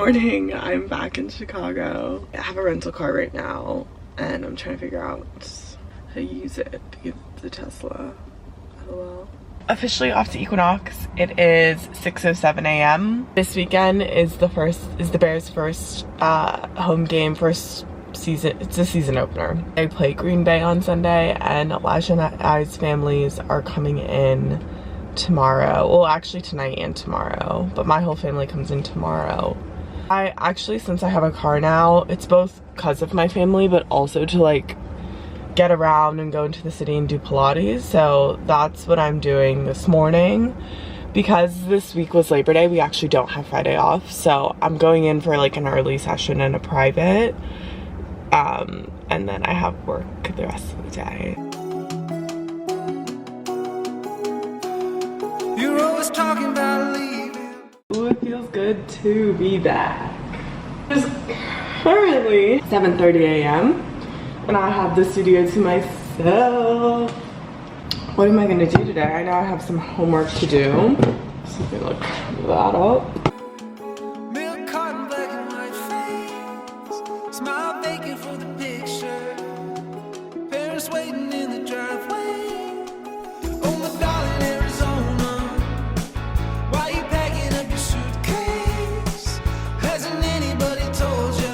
morning. I'm back in Chicago. I have a rental car right now and I'm trying to figure out how to use it to get the Tesla. LOL. Officially off to Equinox. It is 6:07 a.m. This weekend is the Bears' first home game, first season. It's a season opener. They play Green Bay on Sunday, and Elijah and I's families are coming in tomorrow. Well, actually tonight and tomorrow, but my whole family comes in tomorrow. I actually, since I have a car now, it's both because of my family, but also to like get around and go into the city and do Pilates. So that's what I'm doing this morning. Because this week was Labor Day, we actually don't have Friday off. So I'm going in for like an early session and a private. And then I have work the rest of the day. You're always talking about leaving. Ooh, it feels good to be back. It's currently 7:30 a.m. and I have the studio to myself. What am I gonna do today? I know I have some homework to do. So let me look that up. Milk carton, black and white face. Smile vacant for the picture. Parents waiting in the driveway. Oh my darling, Arizona. Why you packing up your suitcase? Hasn't anybody told you?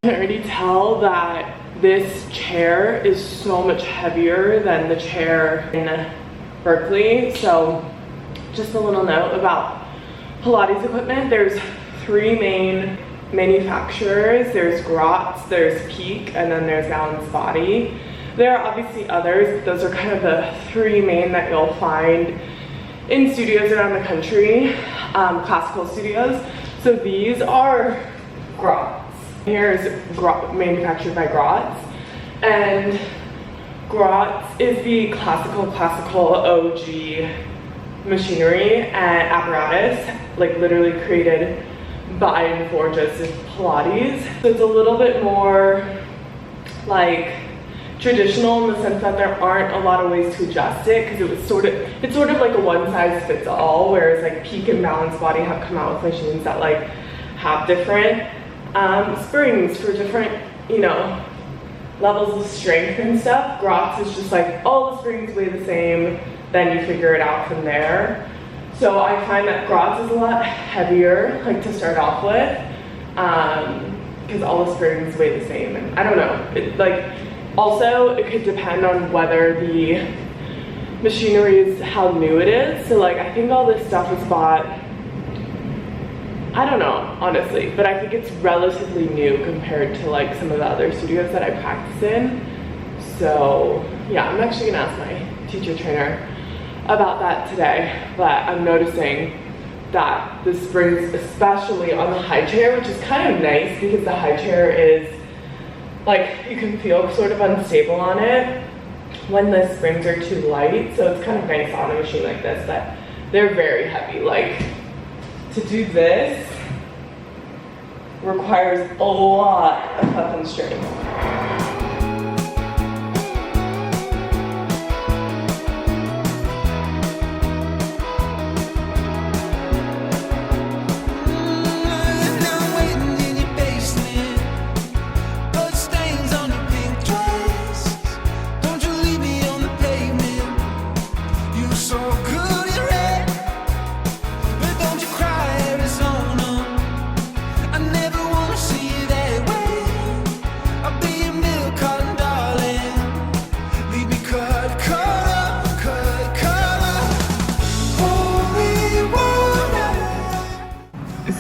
I can already tell that this chair is so much heavier than the chair in Berkeley. So just a little note about Pilates equipment. There's three main manufacturers. There's Grotz, there's Peak, and then there's Balance Body. There are obviously others, but those are kind of the three main that you'll find in studios around the country, classical studios. So these are Grotz. Here's manufactured by Grotz, and Grotz is the classical OG machinery and apparatus, like literally created by and for Joseph Pilates. So it's a little bit more like traditional in the sense that there aren't a lot of ways to adjust it, because it's sort of like a one size fits all, whereas like Peak and Balance Body have come out with machines that like have different springs for different, you know, levels of strength and stuff. Grotz is just like all the springs weigh the same, then you figure it out from there. So I find that Grotz is a lot heavier, like to start off with, because all the springs weigh the same. And I don't know, also it could depend on whether the machinery is how new it is. So like I think all this stuff was bought, I don't know, honestly, but I think it's relatively new compared to like some of the other studios that I practice in. So yeah, I'm actually gonna ask my teacher trainer about that today, but I'm noticing that the springs, especially on the high chair, which is kind of nice because the high chair is like, you can feel sort of unstable on it when the springs are too light. So it's kind of nice on a machine like this, but they're very heavy. Like, to do this requires a lot of fucking strength.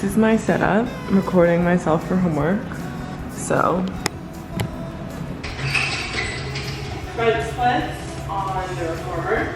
This is my setup. I'm recording myself for homework. So front splits on the reformer.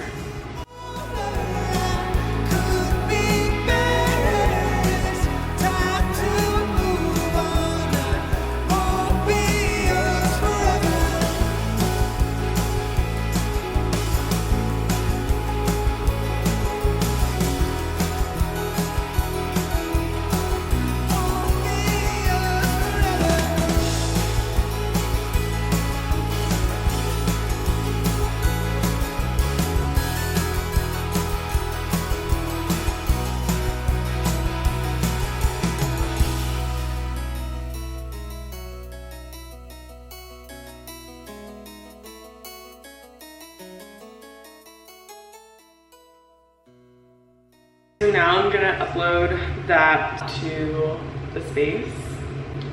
So now I'm gonna upload that to the space.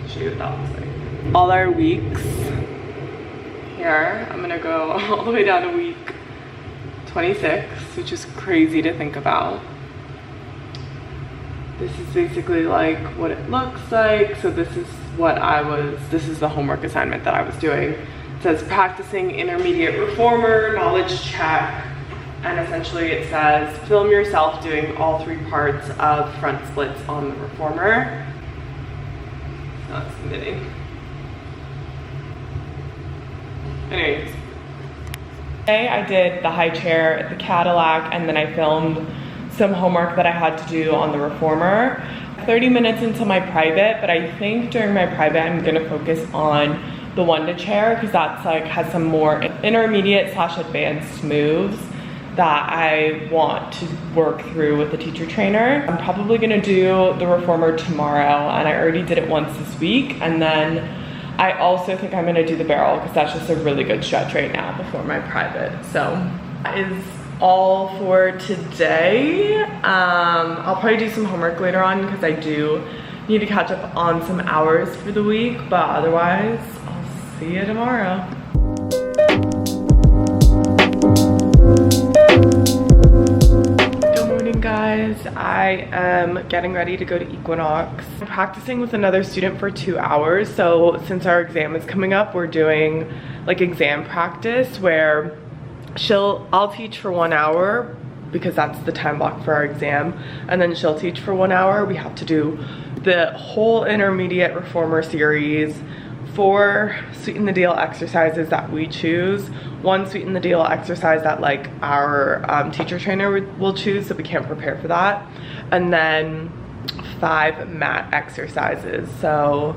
Show you what that looks like. All our weeks here. I'm gonna go all the way down to week 26, which is crazy to think about. This is basically like what it looks like. So this is the homework assignment that I was doing. It says practicing intermediate reformer, knowledge check. And essentially it says, film yourself doing all 3 parts of front splits on the reformer. It's not submitting. Anyways. Today I did the high chair, the Cadillac, and then I filmed some homework that I had to do on the reformer. 30 minutes into my private, but I think during my private I'm gonna focus on the one-to chair because that's like has some more intermediate / advanced moves that I want to work through with the teacher trainer. I'm probably gonna do the reformer tomorrow, and I already did it once this week, and then I also think I'm gonna do the barrel because that's just a really good stretch right now before my private. So that is all for today. I'll probably do some homework later on because I do need to catch up on some hours for the week, but otherwise I'll see you tomorrow. Guys, I am getting ready to go to Equinox. I'm practicing with another student for 2 hours. So since our exam is coming up, we're doing like exam practice where I'll teach for 1 hour because that's the time block for our exam, and then she'll teach for 1 hour. We have to do the whole intermediate reformer series, 4 sweeten the deal exercises that we choose, 1 sweeten the deal exercise that like our teacher trainer will choose, so we can't prepare for that, and then 5 mat exercises. So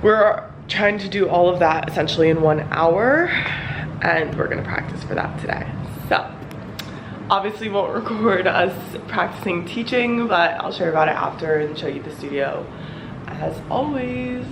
we're trying to do all of that essentially in 1 hour, and we're gonna practice for that today. So obviously won't record us practicing teaching, but I'll share about it after and show you the studio as always.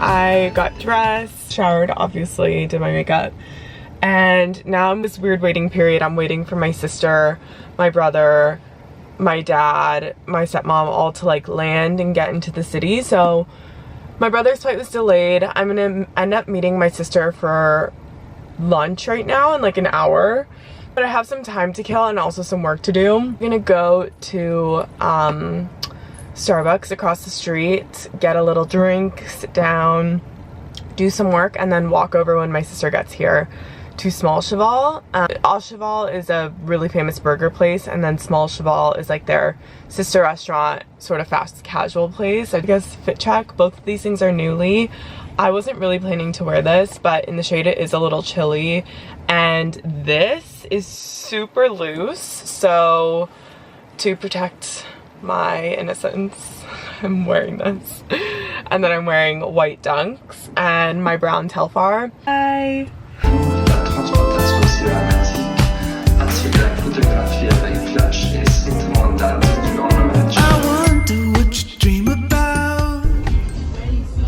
I got dressed, showered, obviously, did my makeup, and now I'm in this weird waiting period. I'm waiting for my sister, my brother, my dad, my stepmom all to like land and get into the city. So my brother's flight was delayed. I'm gonna end up meeting my sister for lunch right now in like an hour. But I have some time to kill and also some work to do. I'm gonna go to Starbucks across the street, get a little drink, sit down, do some work, and then walk over when my sister gets here to Small Cheval. All Cheval is a really famous burger place, and then Small Cheval is like their sister restaurant, sort of fast casual place. I guess fit check, both of these things are Nuuly. I wasn't really planning to wear this, but in the shade it is a little chilly, and this is super loose, so to protect my innocence, I'm wearing this. And then I'm wearing white dunks and my brown Telfar. Bye!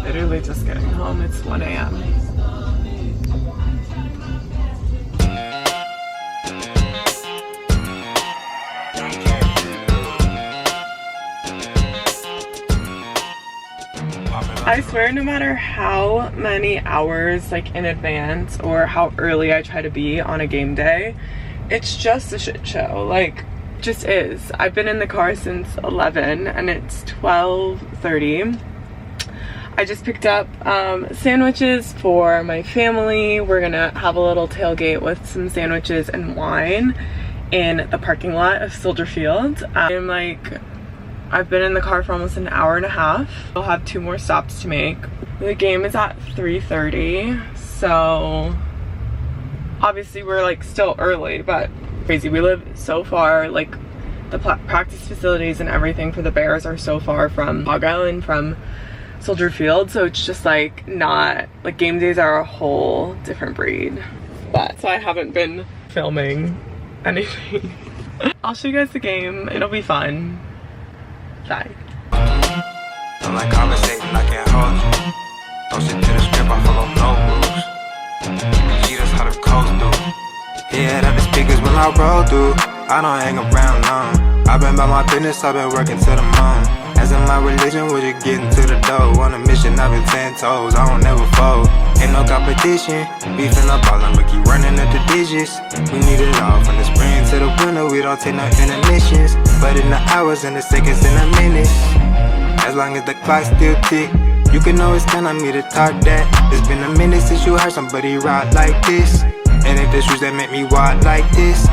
Literally just getting home, it's 1 a.m. I swear no matter how many hours like in advance or how early I try to be on a game day, it's just a shit show. Like, just is. I've been in the car since 11 and it's 12:30. I just picked up sandwiches for my family. We're gonna have a little tailgate with some sandwiches and wine in the parking lot of Soldier Field. I've been in the car for almost an hour and a half. We'll have 2 more stops to make. The game is at 3:30, so obviously we're like still early, but crazy. We live so far, like the practice facilities and everything for the Bears are so far from Chicago and from Soldier Field, so it's just like not, like game days are a whole different breed. But so I haven't been filming anything. I'll show you guys the game, it'll be fun. Bye. I'm like conversating, I can't hold you. Don't sit to the script, I follow no rules. See, that's how the coast do. Yeah, that the speakers when I roll through. I don't hang around long. I've been about my business, I've been working to the moon. As in my religion, we're just getting to the dough. On a mission, I've been 10 toes, I don't never fold. Ain't no competition, beefing up all and we keep running up the digits. We need it all, from the spring to the winter, we don't take no intermissions. But in the hours and the seconds and the minutes, as long as the clock still tick, you can always count on me to talk that. It's been a minute since you heard somebody rock like this. And if the shoes that make me walk like this,